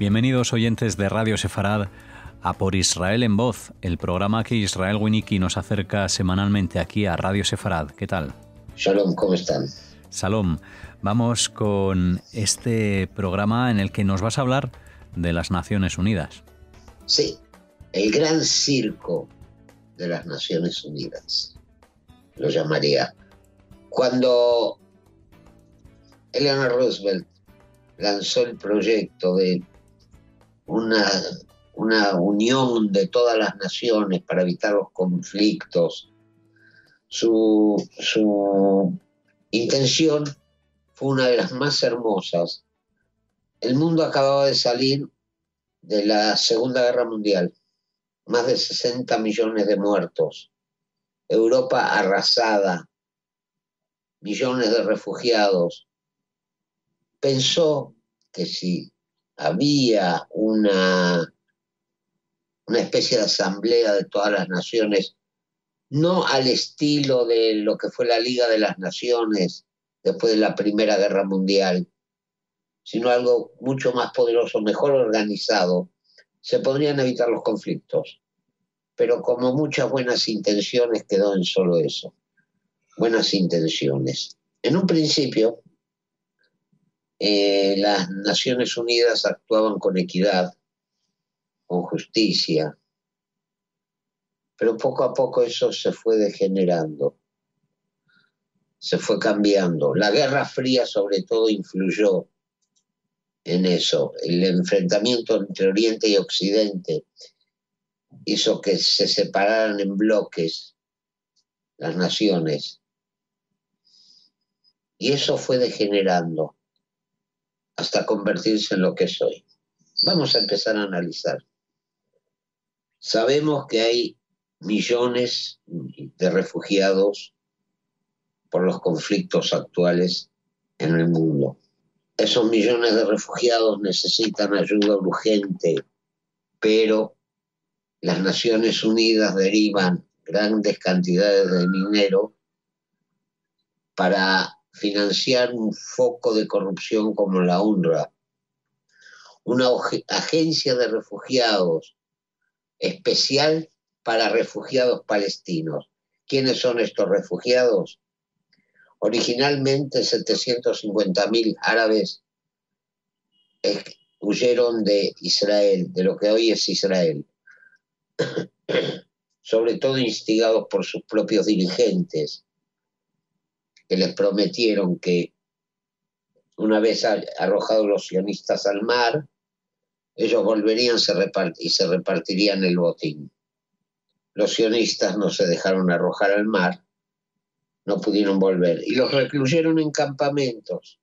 Bienvenidos oyentes de Radio Sefarad a Por Israel en Voz, el programa que Israel Winnicki nos acerca semanalmente aquí a Radio Sefarad. ¿Qué tal? Shalom, ¿cómo están? Shalom. Vamos con este programa en el que nos vas a hablar de las Naciones Unidas. Sí, el gran circo de las Naciones Unidas, lo llamaría. Cuando Eleanor Roosevelt lanzó el proyecto de una unión de todas las naciones para evitar los conflictos, su intención fue una de las más hermosas. El mundo acababa de salir de la Segunda Guerra Mundial, más de 60 millones de muertos, Europa arrasada, millones de refugiados. Pensó que si había una especie de asamblea de todas las naciones, no al estilo de lo que fue la Liga de las Naciones después de la Primera Guerra Mundial, sino algo mucho más poderoso, mejor organizado, se podrían evitar los conflictos. Pero como muchas buenas intenciones, quedó en solo eso. Buenas intenciones. En un principio, las Naciones Unidas actuaban con equidad, con justicia, pero poco a poco eso se fue degenerando, se fue cambiando. La Guerra Fría sobre todo influyó en eso. El enfrentamiento entre Oriente y Occidente hizo que se separaran en bloques las naciones. Y eso fue degenerando hasta convertirse en lo que es hoy. Vamos a empezar a analizar. Sabemos que hay millones de refugiados por los conflictos actuales en el mundo. Esos millones de refugiados necesitan ayuda urgente, pero las Naciones Unidas derivan grandes cantidades de dinero para financiar un foco de corrupción como la UNRWA, una agencia de refugiados especial para refugiados palestinos. ¿Quiénes son estos refugiados? Originalmente 750.000 árabes huyeron de Israel, de lo que hoy es Israel, sobre todo instigados por sus propios dirigentes, que les prometieron que una vez arrojados los sionistas al mar, ellos volverían y se repartirían el botín. Los sionistas no se dejaron arrojar al mar, no pudieron volver, y los recluyeron en campamentos.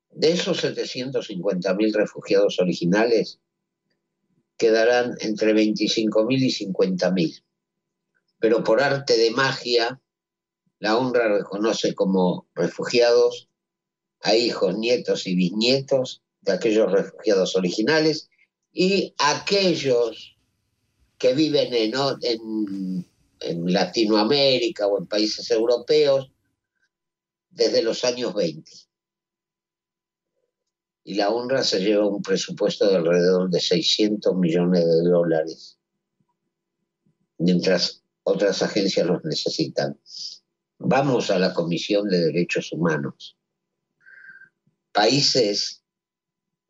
De esos 750.000 refugiados originales, quedarán entre 25.000 y 50.000. Pero por arte de magia, la UNRWA reconoce como refugiados a hijos, nietos y bisnietos de aquellos refugiados originales y aquellos que viven en Latinoamérica o en países europeos desde los años 20. Y la UNRWA se lleva un presupuesto de alrededor de 600 millones de dólares, mientras otras agencias los necesitan. Vamos a la Comisión de Derechos Humanos. Países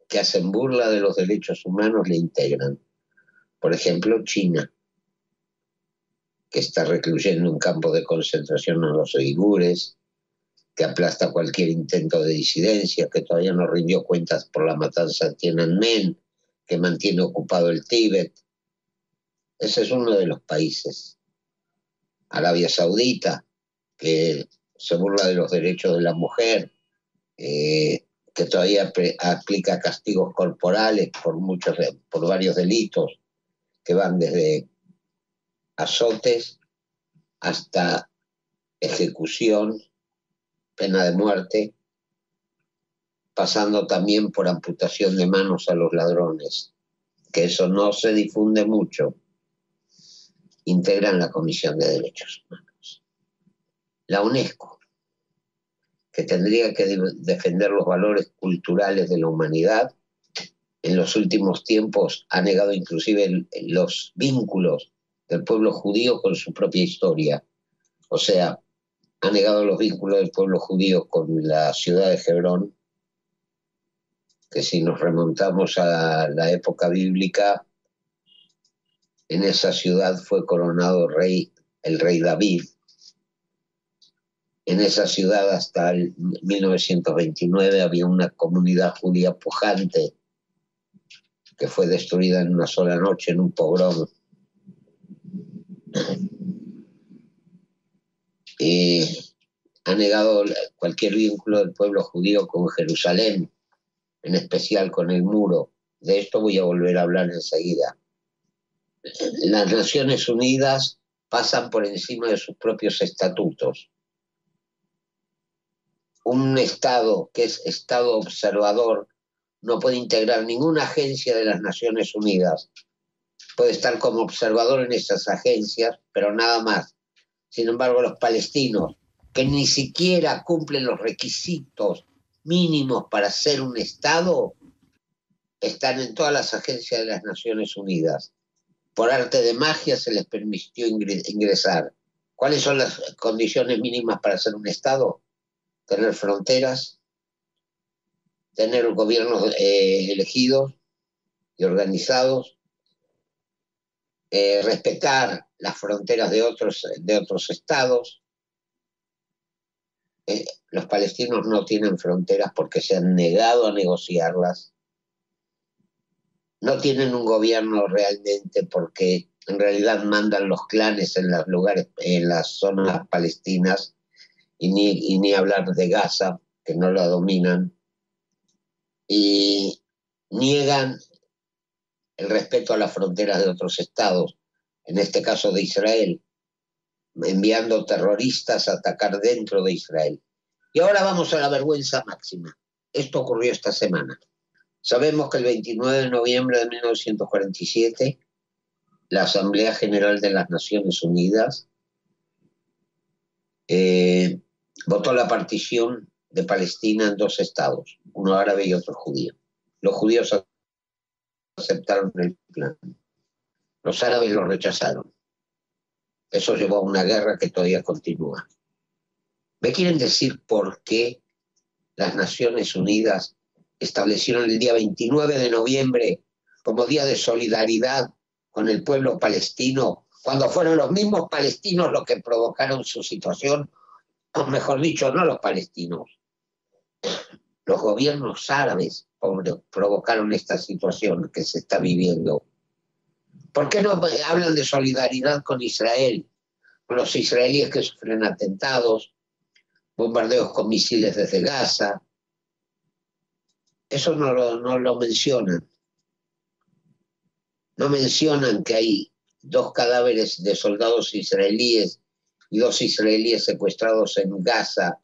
que hacen burla de los derechos humanos le integran. Por ejemplo, China, que está recluyendo en campos de concentración a los uigures, que aplasta cualquier intento de disidencia, que todavía no rindió cuentas por la matanza de Tiananmen, que mantiene ocupado el Tíbet. Ese es uno de los países. Arabia Saudita, que se burla de los derechos de la mujer, que todavía aplica castigos corporales por varios delitos, que van desde azotes hasta ejecución, pena de muerte, pasando también por amputación de manos a los ladrones, que eso no se difunde mucho. Integran la Comisión de Derechos Humanos. La UNESCO, que tendría que defender los valores culturales de la humanidad, en los últimos tiempos ha negado inclusive los vínculos del pueblo judío con su propia historia. O sea, ha negado los vínculos del pueblo judío con la ciudad de Hebrón, que si nos remontamos a la época bíblica, en esa ciudad fue coronado el rey David. En esa ciudad hasta el 1929 había una comunidad judía pujante que fue destruida en una sola noche en un pogrom. Ha negado cualquier vínculo del pueblo judío con Jerusalén, en especial con el muro. De esto voy a volver a hablar enseguida. Las Naciones Unidas pasan por encima de sus propios estatutos. Un Estado que es Estado observador no puede integrar ninguna agencia de las Naciones Unidas. Puede estar como observador en esas agencias, pero nada más. Sin embargo, los palestinos, que ni siquiera cumplen los requisitos mínimos para ser un Estado, están en todas las agencias de las Naciones Unidas. Por arte de magia se les permitió ingresar. ¿Cuáles son las condiciones mínimas para ser un Estado? Tener fronteras, tener gobiernos elegidos y organizados, respetar las fronteras de otros estados. Los palestinos no tienen fronteras porque se han negado a negociarlas. No tienen un gobierno realmente porque en realidad mandan los clanes en los lugares, en las zonas palestinas, y ni hablar de Gaza, que no la dominan, y niegan el respeto a las fronteras de otros estados, en este caso de Israel, enviando terroristas a atacar dentro de Israel. Y ahora vamos a la vergüenza máxima. Esto ocurrió esta semana. Sabemos que el 29 de noviembre de 1947, la Asamblea General de las Naciones Unidas votó la partición de Palestina en dos estados, uno árabe y otro judío. Los judíos aceptaron el plan. Los árabes lo rechazaron. Eso llevó a una guerra que todavía continúa. ¿Me quieren decir por qué las Naciones Unidas establecieron el día 29 de noviembre como día de solidaridad con el pueblo palestino, cuando fueron los mismos palestinos los que provocaron su situación? O mejor dicho, no los palestinos, los gobiernos árabes provocaron esta situación que se está viviendo. ¿Por qué no hablan de solidaridad con Israel, con los israelíes que sufren atentados, bombardeos con misiles desde Gaza? Eso no lo mencionan. No mencionan que hay 2 cadáveres de soldados israelíes y 2 israelíes secuestrados en Gaza.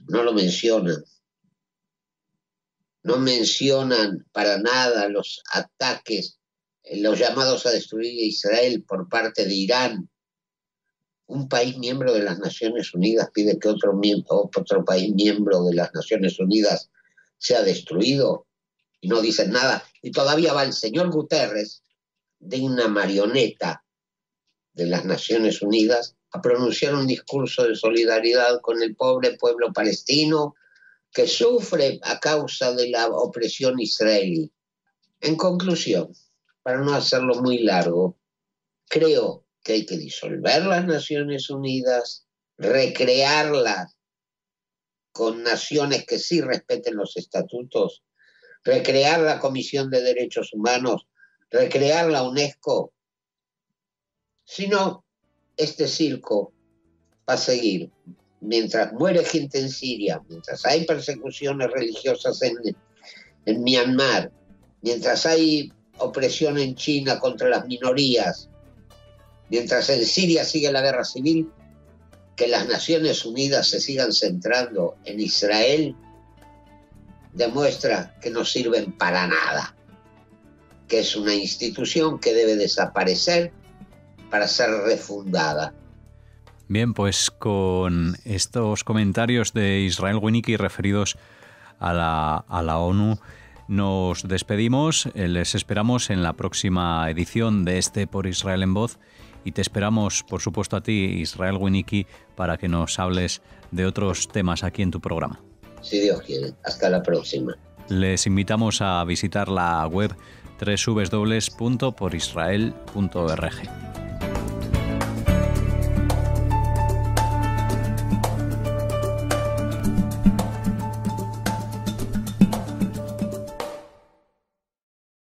No lo mencionan. No mencionan para nada los ataques, los llamados a destruir Israel por parte de Irán. Un país miembro de las Naciones Unidas pide que otro país miembro de las Naciones Unidas sea destruido y no dicen nada. Y todavía va el señor Guterres, de una marioneta de las Naciones Unidas, a pronunciar un discurso de solidaridad con el pobre pueblo palestino que sufre a causa de la opresión israelí. En conclusión, para no hacerlo muy largo, creo que hay que disolver las Naciones Unidas, recrearlas con naciones que sí respeten los estatutos, recrear la Comisión de Derechos Humanos, recrear la UNESCO. Si no, este circo va a seguir. Mientras muere gente en Siria, mientras hay persecuciones religiosas en Myanmar, mientras hay opresión en China contra las minorías, mientras en Siria sigue la guerra civil, que las Naciones Unidas se sigan centrando en Israel demuestra que no sirven para nada, que es una institución que debe desaparecer para ser refundada. Bien, pues con estos comentarios de Israel Winnicki referidos a la ONU, Nos despedimos, les esperamos en la próxima edición de este Por Israel en Voz y te esperamos, por supuesto, a ti, Israel Winicky, para que nos hables de otros temas aquí en tu programa. Si Dios quiere. Hasta la próxima. Les invitamos a visitar la web www.porisrael.org.